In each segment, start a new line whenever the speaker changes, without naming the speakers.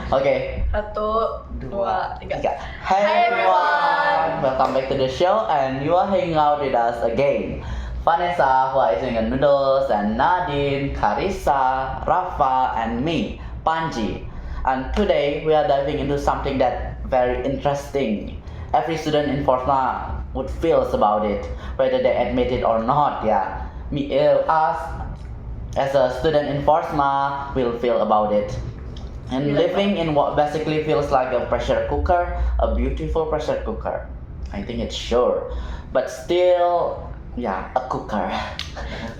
Okay.
Satu, dua, tiga.
Hey
Hi,
everyone! Welcome back to the show, and you are hanging out with us again. Vanessa, who is doing noodles, and Nadine, Karissa, Rafa, and me, Panji. And today we are diving into something that very interesting. Every student in Foursma would feel about it, whether they admit it or not. Yeah, us as a student in Foursma will feel about it. And living in what basically feels like a pressure cooker, a beautiful pressure cooker. I think it's sure, but still, yeah, a cooker.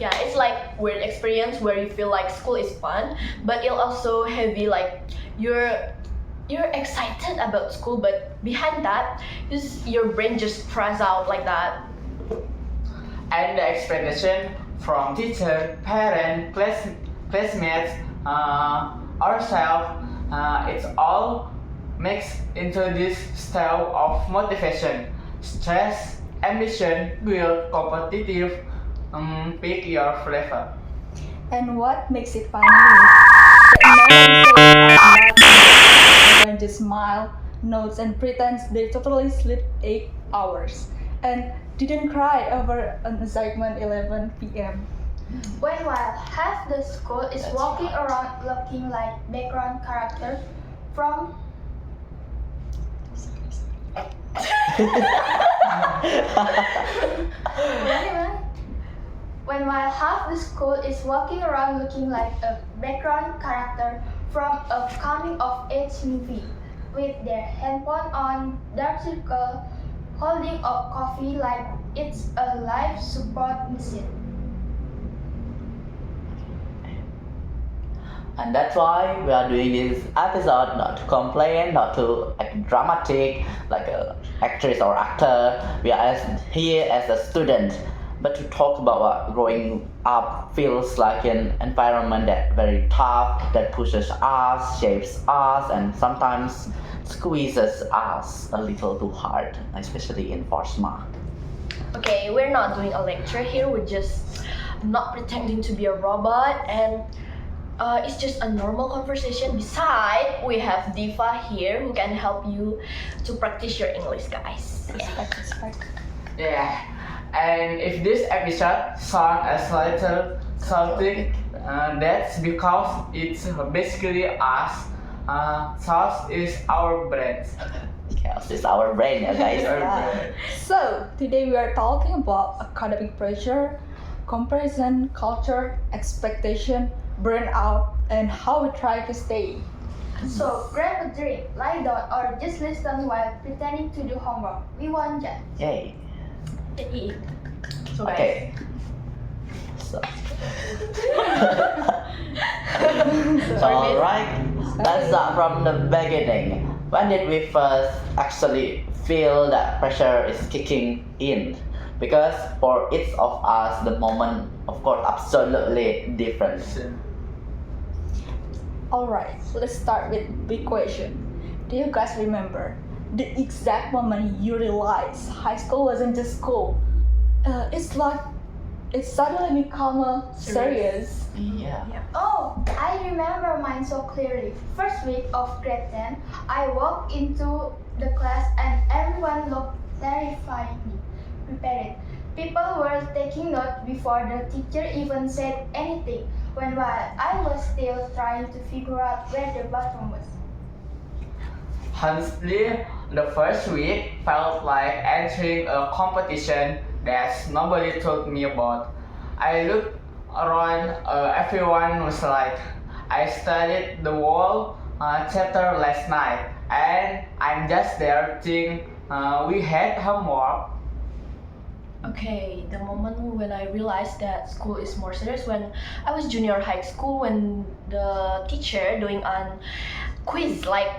Yeah, it's like weird experience where you feel like school is fun, but it also heavy. Like you're excited about school, but behind that, your brain just cries out like that.
And the expectation from teacher, parent, classmates, ourselves, it's all mixed into this style of motivation, stress, ambition, build competitive, pick your flavor.
And what makes it funny is that no one says out loud. Everyone just smile, nods, and pretends they totally sleep 8 hours and didn't cry over an assignment 11 p.m.
While half the school is walking around looking like background characters from while half the school is walking around looking like a background character from a coming of age movie with their handphone on dark circle holding a coffee like it's a life support machine.
And that's why we are doing this episode, not to complain, not to act dramatic like an actress or actor. We are here as a student, but to talk about what growing up feels like an environment that very tough, that pushes us, shapes us, and sometimes squeezes us a little too hard, especially in Foursma.
Okay, we're not doing a lecture here. We're just not pretending to be a robot, and it's just a normal conversation. Besides, we have Diva here who can help you to practice your English, guys.
Respect.
Yeah, and if this episode sounds a little salty, that's because it's basically us. Sauce is our brains.
Chaos is our brain, yeah, guys.
Our brain.
So, today we are talking about academic pressure, comparison culture, expectation, burnout, and how we try to stay.
So grab a drink, lie down, or just listen while pretending to do homework. We want judge.
Yay.
So guys,
Okay. So, alright, let's start from the beginning. When did we first actually feel that pressure is kicking in? Because for each of us, the moment, of course, absolutely different.
Alright, let's start with big question. Do you guys remember the exact moment you realized high school wasn't just school? It's like it suddenly become a serious.
Yeah.
Oh, I remember mine so clearly. First week of grade 10, I walked into the class and everyone looked terrifyingly prepared. People were taking notes before the teacher even said anything, while I was still trying to figure out where the bathroom was.
Honestly, the first week felt like entering a competition that nobody told me about. I looked around, everyone was like, I studied the whole chapter last night, and I'm just there thinking we had homework.
okay, the moment when I realized that school is more serious when I was junior high school, when the teacher doing an quiz, like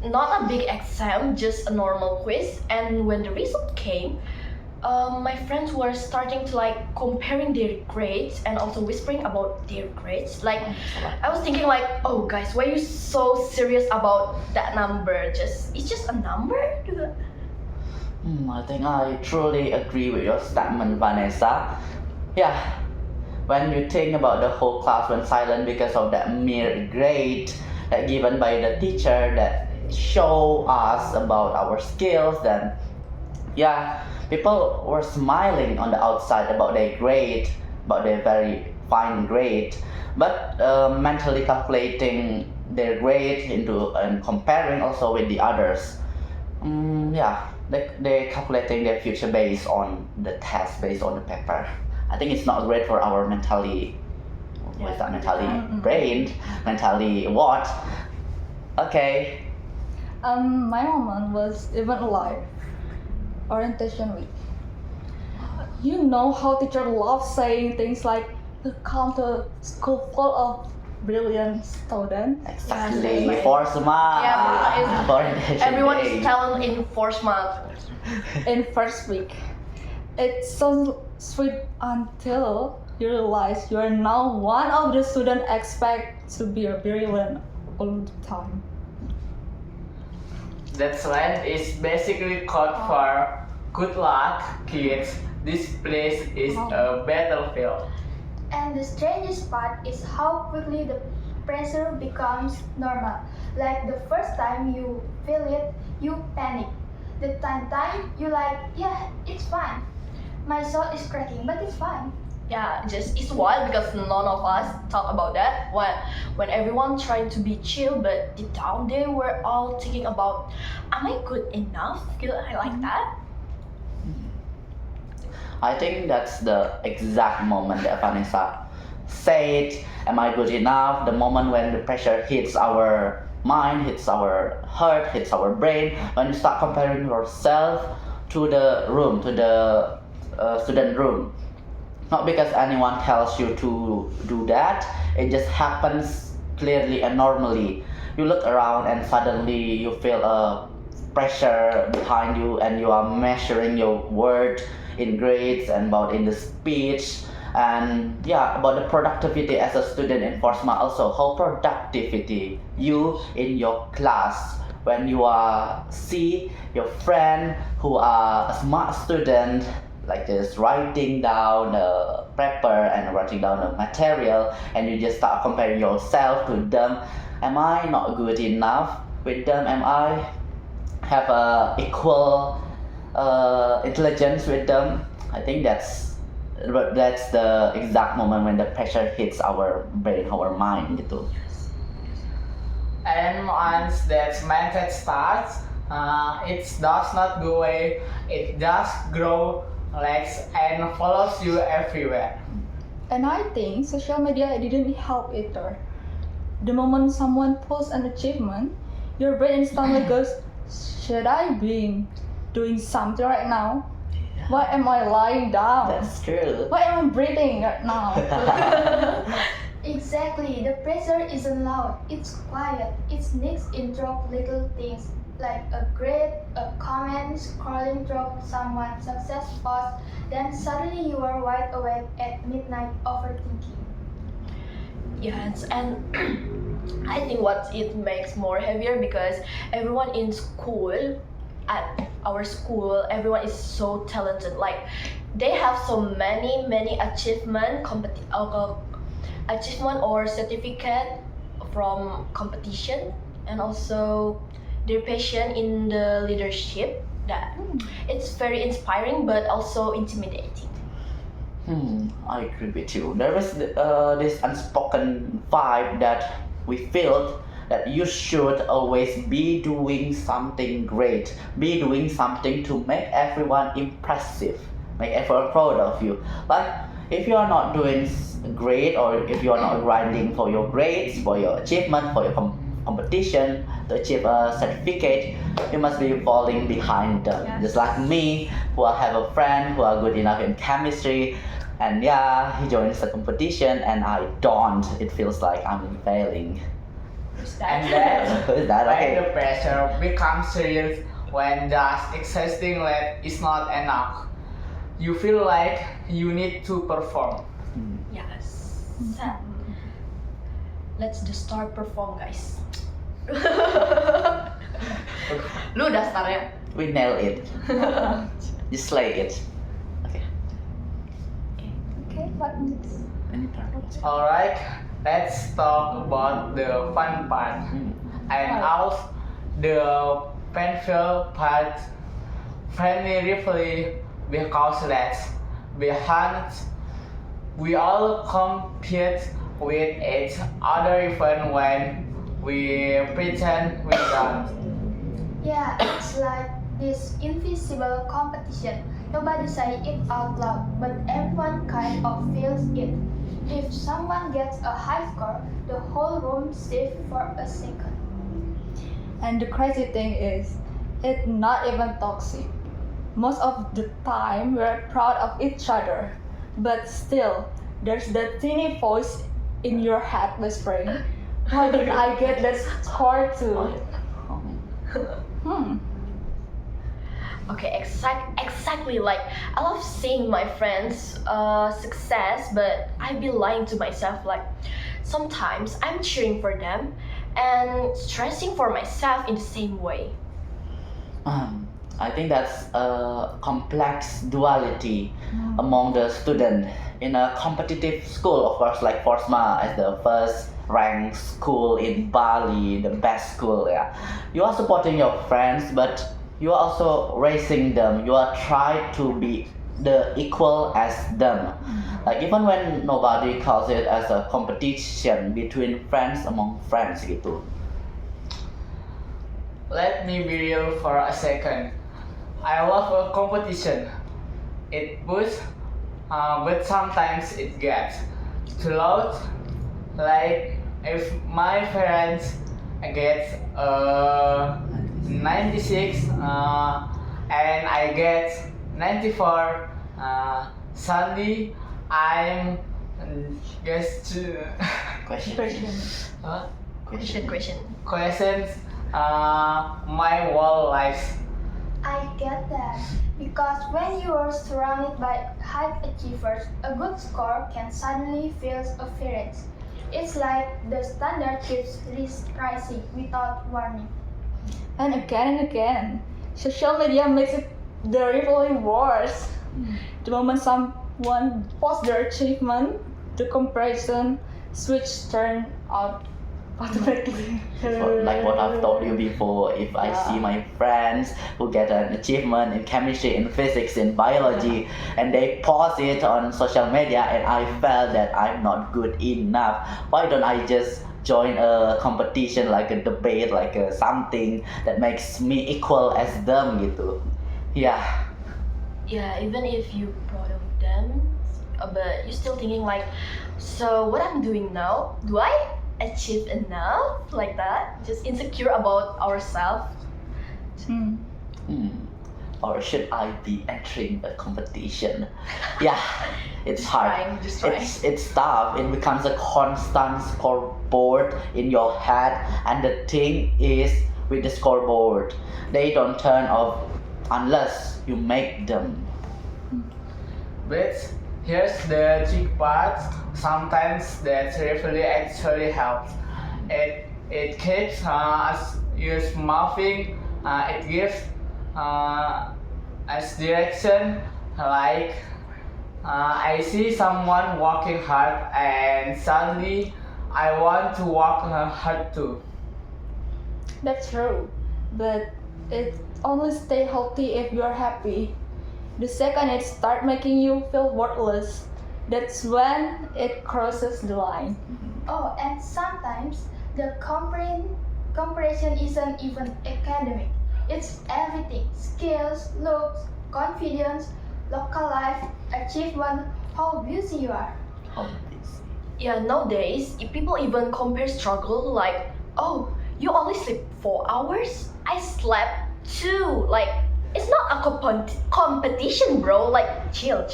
not a big exam, just a normal quiz, and when the result came, my friends were starting to like comparing their grades and also whispering about their grades. Like I was thinking like, oh guys, why are you so serious about that number? It's just a number.
I think I truly agree with your statement, Vanessa. Yeah, when you think about the whole class went silent because of that mere grade, given by the teacher that show us about our skills. Then yeah, people were smiling on the outside about their grade, about their very fine grade, but mentally calculating their grade into and comparing also with the others. Yeah, they calculating their future based on the test, based on the paper. I think it's not great for our mentally, what's that, mentally brain, mentally what? Okay.
My moment was even live orientation week. You know how teacher love saying things like to come to school full of brilliant students.
Exactly,
Yes,
Foursma.
Yeah,
Orientation
everyone
day.
is talent in Foursma.
In first week. It's so sweet until you realize you are now one of the students expect to be a brilliant all the time.
That slang is basically code for good luck, kids. This place is a battlefield.
And the strangest part is how quickly the pressure becomes normal. Like the first time you feel it, you panic. The time you like, yeah, it's fine. My soul is cracking, but it's fine.
Yeah, just it's wild because none of us talk about that. When everyone trying to be chill, but deep down they were all thinking about, am I good enough? Feel I like that?
I think that's the exact moment that Vanessa said, am I good enough? The moment when the pressure hits our mind, hits our heart, hits our brain, when you start comparing yourself to the room, to the student room. Not because anyone tells you to do that, it just happens clearly and normally. You look around and suddenly you feel a pressure behind you and you are measuring your word in grades and about in the speech and yeah, about the productivity as a student in Foursma also. How productivity you in your class when you are see your friend who are a smart student like this writing down the paper and writing down the material and you just start comparing yourself to them. Am I not good enough with them? Am I have a equal intelligence with them? I think that's the exact moment when the pressure hits our brain, our mind gitu.
And once that mindset starts, it does not go away. It just grow legs and follows you everywhere.
And I think social media didn't help either. The moment someone posts an achievement, your brain instantly goes, should I be doing something right now? Why am I lying down?
That's true.
Why am I breathing right now?
Exactly, the pressure isn't loud, it's quiet. It sneaks in drop little things like a grade, a comment, scrolling through someone's success post, then suddenly you are wide awake at midnight overthinking.
Yes, and I think what it makes more heavier because everyone in school, at our school, everyone is so talented. Like they have so many achievement or certificate from competition, and also their passion in the leadership. That it's very inspiring, but also intimidating.
I agree with you. There is this unspoken vibe that we feel that you should always be doing something great, be doing something to make everyone impressive, make everyone proud of you. Like if you are not doing great or if you are not grinding for your grades, for your achievement, for your competition to achieve a certificate, you must be falling behind them.
Yes.
Just like me, who I have a friend who are good enough in chemistry, and yeah, he joins the competition and I don't. It feels like I'm failing.
And then
Is that
when
okay?
the pressure becomes serious, when just existing like is not enough, you feel like you need to perform.
Yes. Let's just start perform, guys. Lu dasarnya.
We nail it. Just slay it. Okay.
Okay, what next?
Any part?
Alright, let's talk about the fun part and
Right.
out the painful part. Friendly rivalry because that's behind. We all compete with each other even when we pretend we don't.
Yeah, it's like this invisible competition. Nobody say it out loud, but everyone kind of feels it. If someone gets a high score, the whole room shifts for a second.
And the crazy thing is, it's not even toxic. Most of the time, we're proud of each other. But still, there's that teeny voice in your head whispering, why did I get that score too?
Okay, exactly. Like I love seeing my friends' success, but I'd be lying to myself. Like sometimes I'm cheering for them and stressing for myself in the same way.
I think that's a complex duality among the student in a competitive school, of course, like Foursma as the first ranked school in Bali, the best school. Yeah, you are supporting your friends, but you are also raising them. You are trying to be the equal as them. Like even when nobody calls it as a competition between friends among friends gitu.
Let me be real for a second. I love a competition. It pushes, but sometimes it gets too loud. Like if my parents get 96 and I get 94, suddenly I'm just
Question.
Question.
questions my whole life.
I get that. Because when you are surrounded by high achievers, a good score can suddenly feel a threat. It's like the standard keeps rising without warning.
And again, social media makes it the rivalry worse. The moment someone posts their achievement, the comparison switch turn out automatically.
Like what I've told you before, if I see my friends who get an achievement in chemistry, in physics, in biology, and they post it on social media, and I felt that I'm not good enough, why don't I just join a competition, like a debate, like something that makes me equal as them gitu. Yeah.
Yeah, even if you're proud of them, but you're still thinking like, so what I'm doing now, do I achieve enough? Like that? Just insecure about ourselves.
Or should I be entering a competition? Yeah, it's hard.
Just trying.
It's tough. It becomes a constant scoreboard in your head, and the thing is, with the scoreboard, they don't turn off unless you make them.
But here's the trick part. Sometimes that really actually helps. It keeps us moving. It gives us direction. Like I see someone working hard, and suddenly I want to work hard too.
That's true, but it only stay healthy if you are happy. The second it start making you feel worthless, that's when it crosses the line.
Oh, and sometimes the comparison isn't even academic. It's everything: skills, looks, confidence, local life, achievement, how busy you are.
Yeah, nowadays, if people even compare struggle like, oh, you only sleep 4 hours? I slept 2. Like, it's not a competition, bro. Like, chill.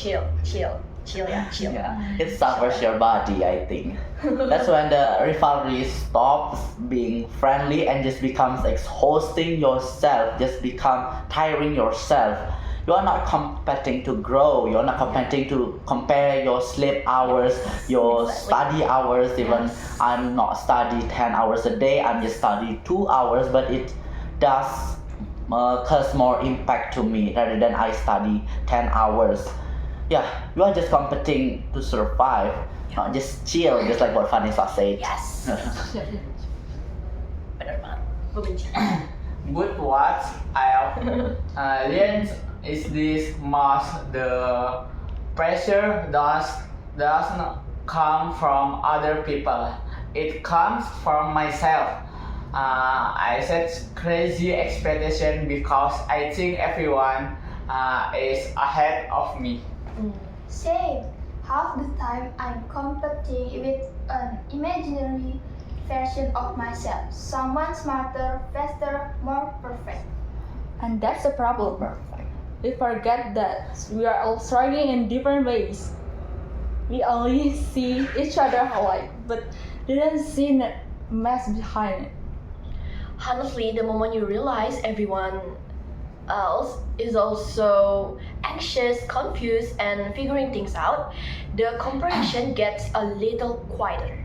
Yeah, it suffers your body, I think. That's when the rivalry stops being friendly and just becomes exhausting yourself, just become tiring yourself. You are not competing to grow, you're not competing to compare your sleep hours, your study hours. Even I'm not study 10 hours a day, I'm just study 2 hours, but it does cause more impact to me rather than I study 10 hours. yeah, you are just competing to survive, not just chill, just like what Vanessa said.
Yes. Benar banget. Gue benci.
But what I've learned is this most the pressure doesn't come from other people. It comes from myself. I set crazy expectation because I think everyone is ahead of me.
Same. Half the time I'm competing with an imaginary version of myself. Someone smarter, faster, more perfect.
And that's the problem.
Perfect.
We forget that we are all struggling in different ways. We only see each other highlight, but didn't see the mess behind it.
Honestly, the moment you realize everyone else is also anxious, confused, and figuring things out, the comparison gets a little quieter.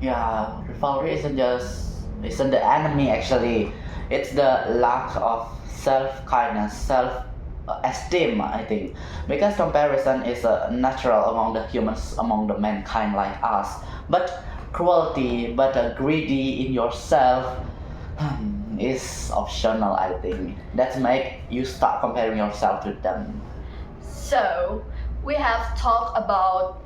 Yeah, rivalry isn't the enemy actually. It's the lack of self-kindness, self-esteem, I think. Because comparison is natural among the humans, among the mankind like us. But cruelty, greedy in yourself is optional, I think. That make you start comparing yourself to them.
So, we have talked about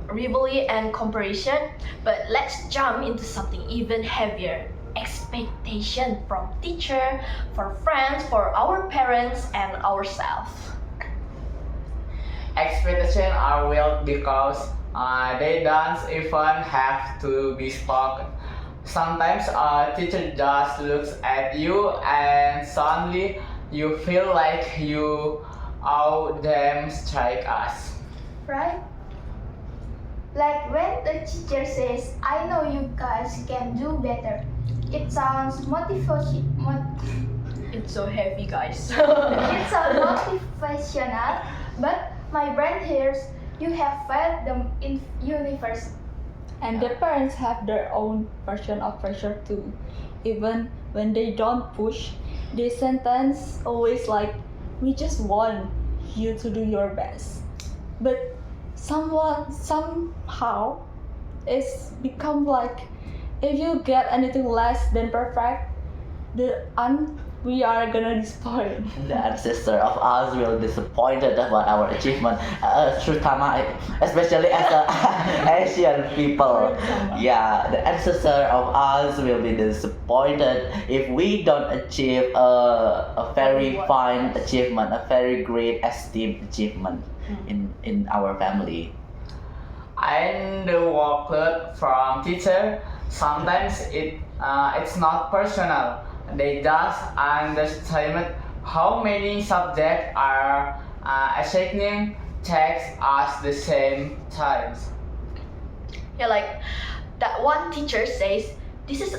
rivalry and comparison, but let's jump into something even heavier. Expectation from teacher, for friends, for our parents, and ourselves.
Expectations are real because they don't even have to be spoken. Sometimes a teacher just looks at you and suddenly you feel like you owe them strike us.
Right? Like when the teacher says, I know you guys can do better. It sounds
It's so heavy, guys.
it sounds motivational, but my brain hears you have failed them in university.
And the parents have their own version of pressure too. Even when they don't push, they sentence always like, we just want you to do your best. But somehow it's become like, if you get anything less than perfect, we are gonna disappoint.
The ancestor of us will disappointed about our achievement, terutama especially as a Asian people. Yeah, the ancestor of us will be disappointed if we don't achieve a very fine achievement, a very great esteemed achievement in our family.
And the workload from teacher, sometimes it's not personal. They just underestimate how many subjects are assigning texts at the same times.
Yeah, like that one teacher says, this is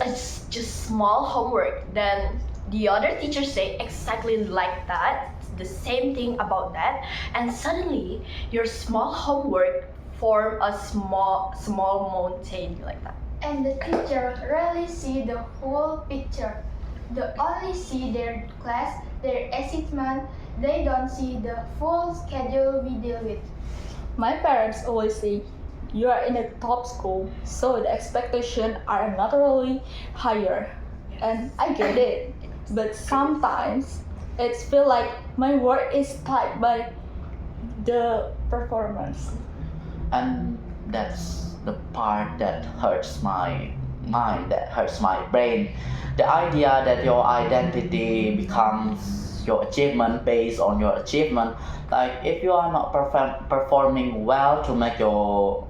just small homework. Then the other teacher say exactly like that, the same thing about that, and suddenly your small homework form a small mountain like that.
And the teacher rarely see the whole picture. They only see their class, their achievement. They don't see the full schedule we deal with.
My parents always say, you are in a top school, so the expectations are naturally higher. And I get it, but sometimes it feels like my work is tied by the performance.
And that's the part that hurts my mind, that hurts my brain. The idea that your identity becomes your achievement based on your achievement. Like if you are not performing well to make your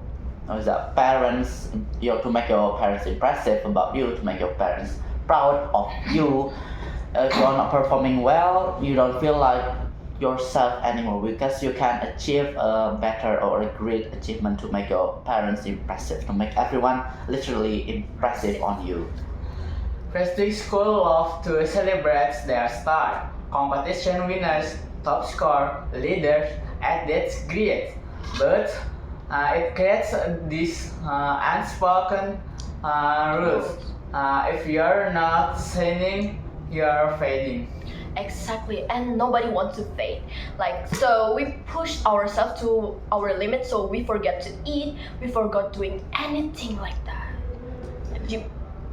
parents, to make your parents impressive about you, to make your parents proud of you. If you are not performing well, you don't feel like yourself anymore because you can achieve a better or a great achievement to make your parents impressive, to make everyone literally impressive on you.
Prestige school love to celebrate their star, competition winners, top score, leaders, athletes, great. But it creates these unspoken rules. If you're not shining, you're fading.
Exactly, and nobody wants to fail. Like, so we push ourselves to our limit, so we forget to eat, we forgot doing anything like that. You,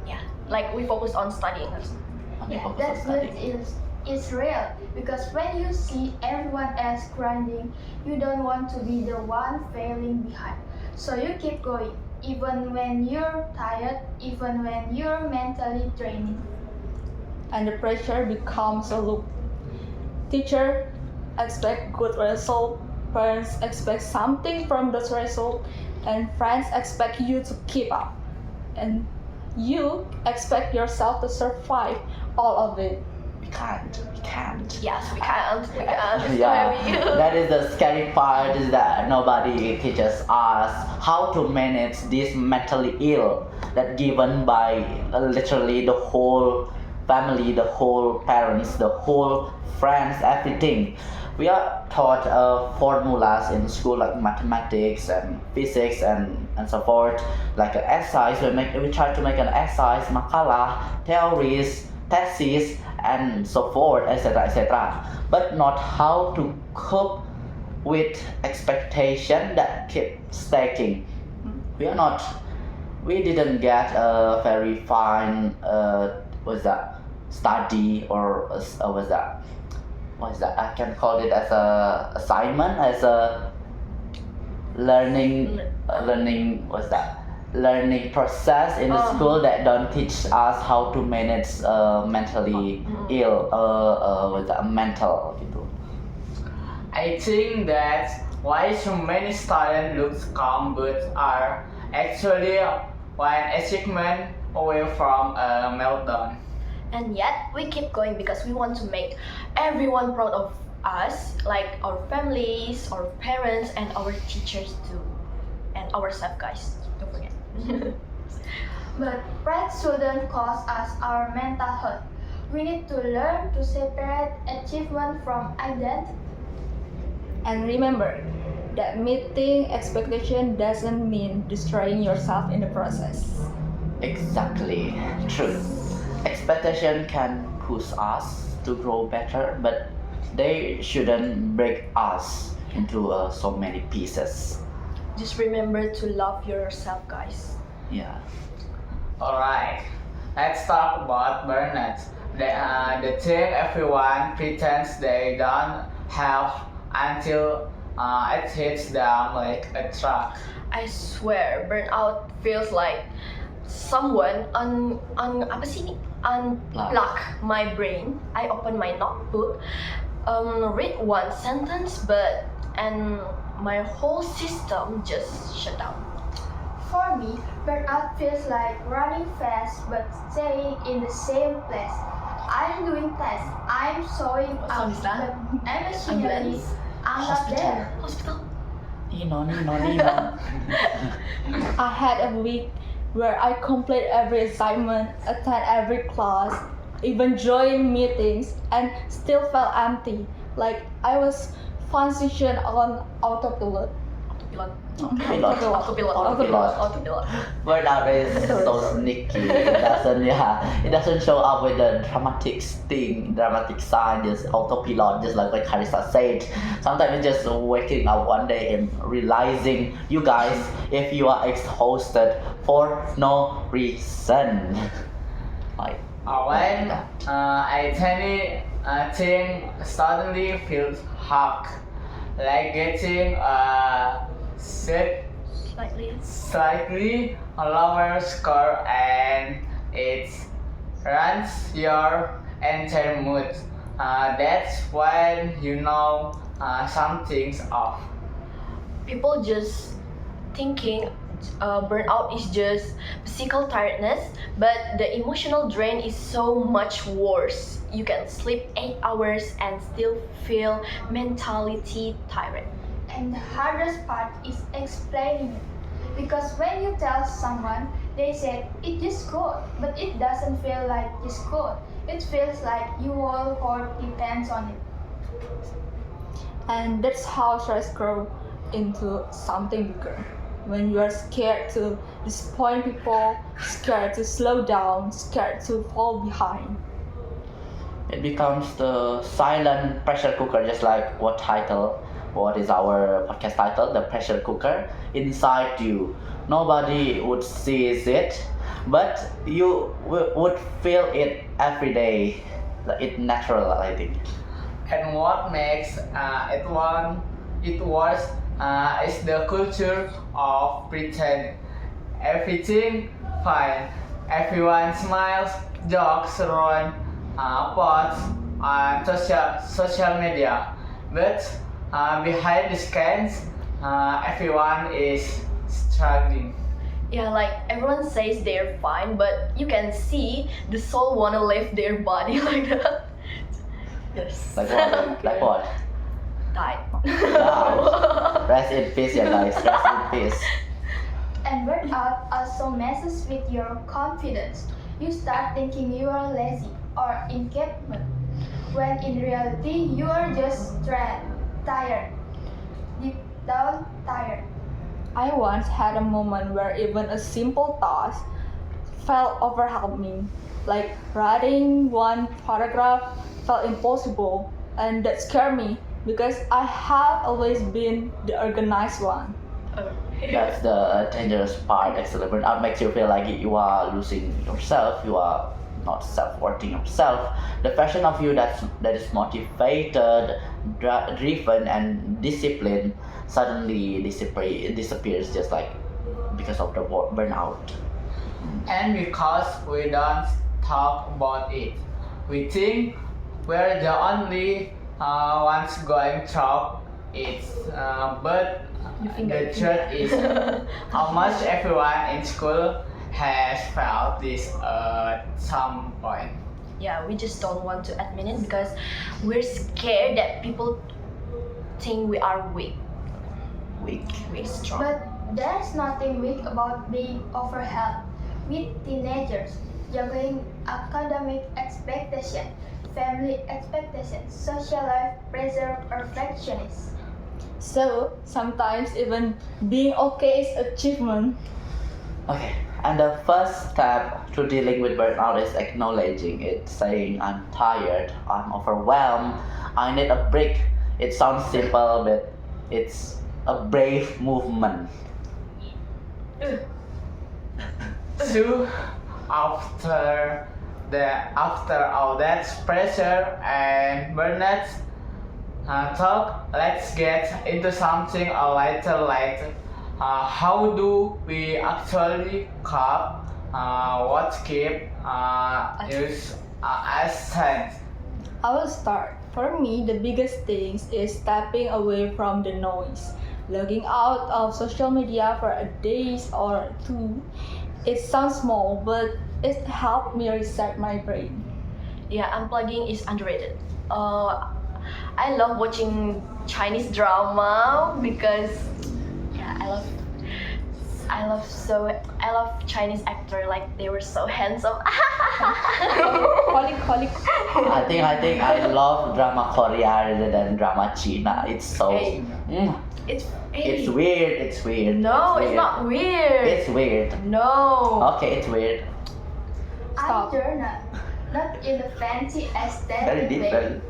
yeah, like we focus on studying.
Yeah, that's good. It's real because when you see everyone else grinding, you don't want to be the one failing behind. So you keep going, even when you're tired, even when you're mentally draining.
And the pressure becomes a loop. Teacher expect good result, parents expect something from those results, and friends expect you to keep up. And you expect yourself to survive all of it.
We can't.
Yes, we can't. We can't.
Yeah, that is the scary part, is that nobody teaches us how to manage this mentally ill that given by literally the whole family, the whole parents, the whole friends, everything. We are taught formulas in school like mathematics and physics and so forth, like an essays. We try to make an essays, makalah, theories, thesis, and so forth, etc. But not how to cope with expectation that keep stacking. We didn't get a very fine study or what's that? I can call it as a assignment, as a learning process in the school that don't teach us how to manage mentally ill mental gitu.
I think that's why so many students look calm but are actually one achievement away from a meltdown.
And yet we keep going because we want to make everyone proud of us, like our families, our parents, and our teachers too, and ourselves, guys. Don't forget.
But pride shouldn't cost us our mental health. We need to learn to separate achievement from identity.
And remember that meeting expectation doesn't mean destroying yourself in the process.
Exactly, true. Expectation can push us to grow better, but they shouldn't break us into so many pieces.
Just remember to love yourself, guys.
Yeah.
Alright, let's talk about burnout. The thing everyone pretends they don't have until it hits them like a truck.
I swear, burnout feels like someone unplug my brain. I open my notebook, read one sentence, and my whole system just shut down.
For me, burnout feels like running fast but staying in the same place. I'm doing tests, I'm showing up, but emotionally, I'm not there.
Hospital.
Nino.
I had a week where I complete every assignment, attend every class, even join meetings, and still felt empty, like I was functioning on autopilot.
Autopilot.
Burnout is so sneaky. It doesn't show up with the dramatic sign, just autopilot, just like Karissa said. Sometimes it's just waking up one day and realizing, you guys, if you are exhausted for no reason. Like,
When I think suddenly feels hard, like getting a slightly lower score, and it runs your entire mood. That's when you know something's off.
People just thinking burnout is just physical tiredness, but the emotional drain is so much worse. You can sleep 8 hours and still feel mentally tired.
And the hardest part is explaining it. Because when you tell someone, they say it is good, but it doesn't feel like it's good. It feels like you all world depends on it.
And that's how stress grows into something bigger. When you are scared to disappoint people, scared to slow down, scared to fall behind.
it becomes the silent pressure cooker, just like what is our podcast title, the pressure cooker inside you. Nobody would sees it, but you would feel it every day. It's natural, I think.
And what makes it worse is the culture of pretend. Everything fine. Everyone smiles, jokes around, posts on social media. But behind the scans, everyone is struggling.
Yeah, like everyone says they're fine, but you can see the soul wanna leave their body like that. Yes.
Like what? Like what?
Die.
Wow. Rest in peace, yeah, guys. Rest in peace.
And burnout also messes with your confidence. You start thinking you are lazy or incapable, when in reality you are just tired, deep down tired.
I once had a moment where even a simple task felt overwhelming, like writing one paragraph felt impossible, and that scared me because I have always been the organized one.
That's the dangerous part. Actually, burnout makes you feel like you are losing yourself. You are not self-worthing yourself. The version of you that is motivated, driven, and disciplined suddenly disappears just like because of the burnout.
And because we don't talk about it, we think we're the only ones going through it. But the truth is, almost everyone in school has felt this at some point.
Yeah, we just don't want to admit it because we're scared that people think we are weak. We're strong.
But there's nothing weak about being overwhelmed with teenagers, juggling academic expectations, family expectations, social life pressure, perfectionists.
So sometimes even being okay is achievement.
Okay, and the first step to dealing with burnout is acknowledging it, saying I'm tired, I'm overwhelmed, I need a break. It sounds simple, but it's a brave movement.
So after all that pressure and burnout talk, let's get into something a little lighter. How do we actually cope? What keep us sane?
I will start. For me, the biggest thing is stepping away from the noise. Logging out of social media for a day or two. It sounds small, but it helped me reset my brain.
Yeah, unplugging is underrated. I love watching Chinese drama because yeah, I love Chinese actor, like they were so handsome.
Holic.
I think I love drama Korea rather than drama China. It's so
Hey. It's
it's weird. It's weird.
No, it's
weird.
not weird.
It's weird.
No.
Okay, it's weird.
Stop.
I journal, not in a fancy
Very
aesthetic way,
different.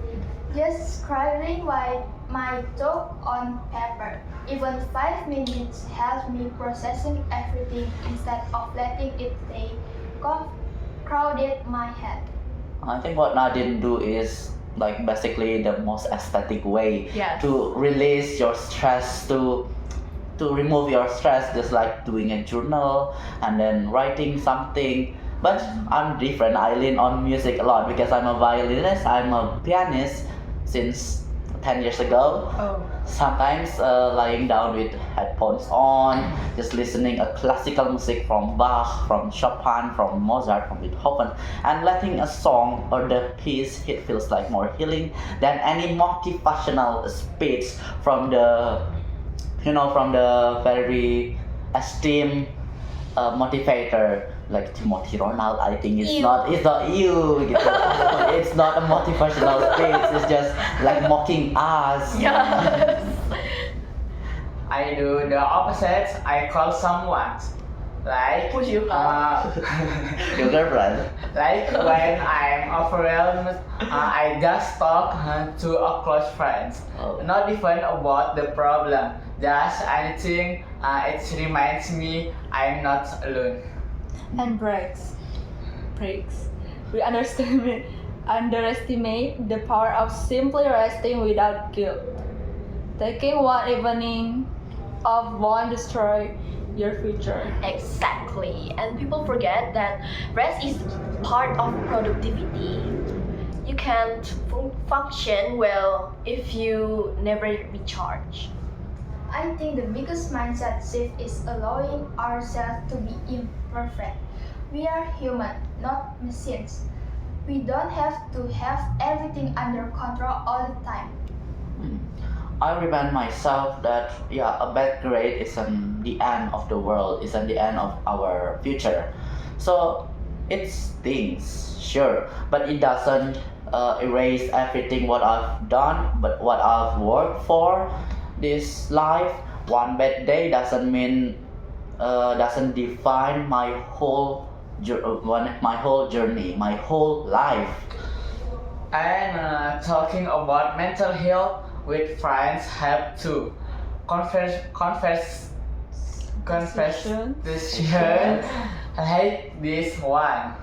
just scribbling my thought on paper. Even 5 minutes helps me processing everything instead of letting it stay crowded my head.
I think what Nadine do is like basically the most aesthetic way
Yes.
to release your stress, to remove your stress, just like doing a journal and then writing something. But I'm different. I lean on music a lot because I'm a violinist, I'm a pianist since 10 years ago.
Oh.
Sometimes lying down with headphones on, just listening a classical music from Bach, from Chopin, from Mozart, from Beethoven, and letting a song or the piece it feels like more healing than any motivational speech from the very esteemed motivator like Timothy Ronald. I think it's
Ew.
not you. Gitu. It's not a motivational speech. It's just like mocking us.
Yes.
I do the opposite. I call someone. Like
Push you
Your girlfriend.
like when I'm overwhelmed, I just talk to a close friends.
Oh.
Not even about the problem, just anything. It reminds me I'm not alone.
And breaks. We underestimate the power of simply resting without guilt. Taking one evening off won't destroy your future.
Exactly. And people forget that rest is part of productivity. You can't function well if you never recharge.
I think the biggest mindset shift is allowing ourselves to be imperfect. We are human, not machines. We don't have to have everything under control all the time.
I remind myself that a bad grade isn't the end of the world, isn't the end of our future. So it stings, sure, but it doesn't erase everything what I've done, but what I've worked for this life. One bad day doesn't define my whole journey, my whole life.
And talking about mental health with friends help too. Conversation like this one.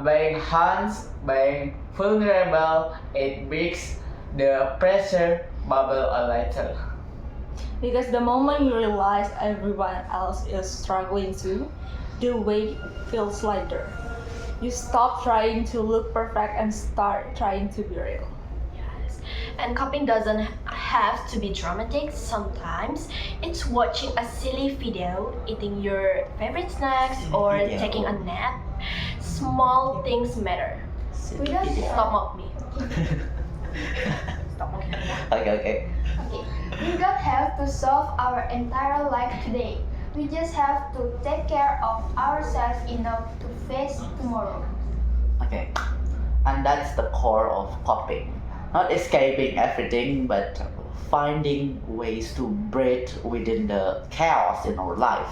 Being honest, being vulnerable, it breaks the pressure bubble a little.
Because the moment you realize everyone else is struggling too, the weight feels lighter. You stop trying to look perfect and start trying to be real.
Yes. And coping doesn't have to be dramatic. Sometimes it's watching a silly video, eating your favorite snacks, or
video.
taking a nap. Small things matter.
We don't
Stop mock me. Stop mocking me.
Okay.
Okay. We don't have to solve our entire life today. We just have to take care of ourselves enough to face tomorrow.
Okay. And that's the core of coping. Not escaping everything, but finding ways to breathe within the chaos in our life.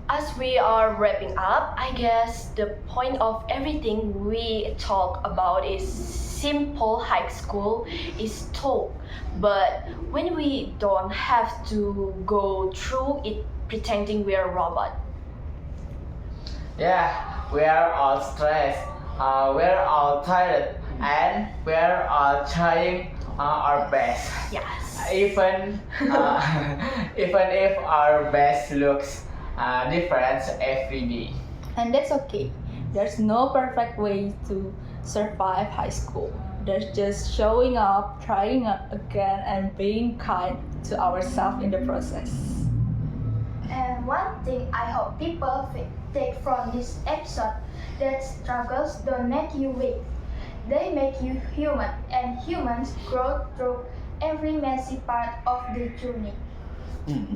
As we are wrapping up, I guess the point of everything we talk about is simple. High school is talk, but when we don't have to go through it pretending we're a robot.
Yeah, we are all stressed, we're all tired, and we're all trying our best.
Yes.
Even if our best looks different every day.
And that's okay. There's no perfect way to survive high school. There's just showing up, trying again, and being kind to ourselves in the process.
And one thing I hope people take from this episode, that struggles don't make you weak. They make you human, and humans grow through every messy part of the journey.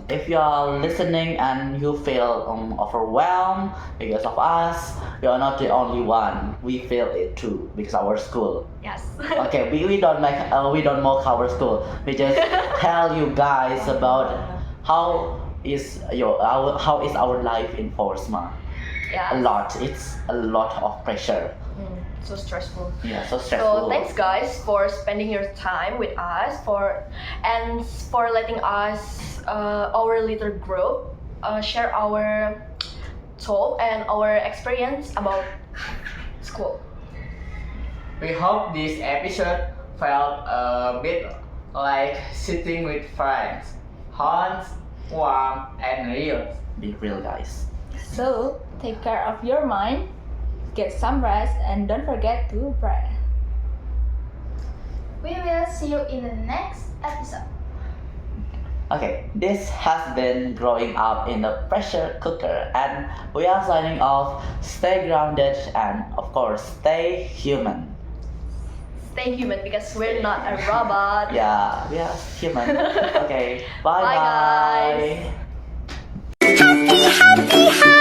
If you are listening and you feel overwhelmed because of us, you are not the only one. We feel it too because our school.
Yes.
Okay, we don't mock our school. We just tell you guys about how is our life in Foursma.
Yeah.
A lot. It's a lot of pressure.
So stressful.
Yeah, so stressful.
So thanks guys for spending your time with us for letting us our little group share our thought and our experience about school.
We hope this episode felt a bit like sitting with friends, honest, warm, and real.
Be real, guys.
So, take care of your mind, get some rest, and don't forget to pray.
We will see you in the next episode.
Okay, this has been growing up in a pressure cooker, and we are signing off. Stay grounded and, of course, stay human.
Stay human because we're not a robot.
Yeah, we are human. Okay, bye
Bye, guys.
bye.
Happy, happy, happy.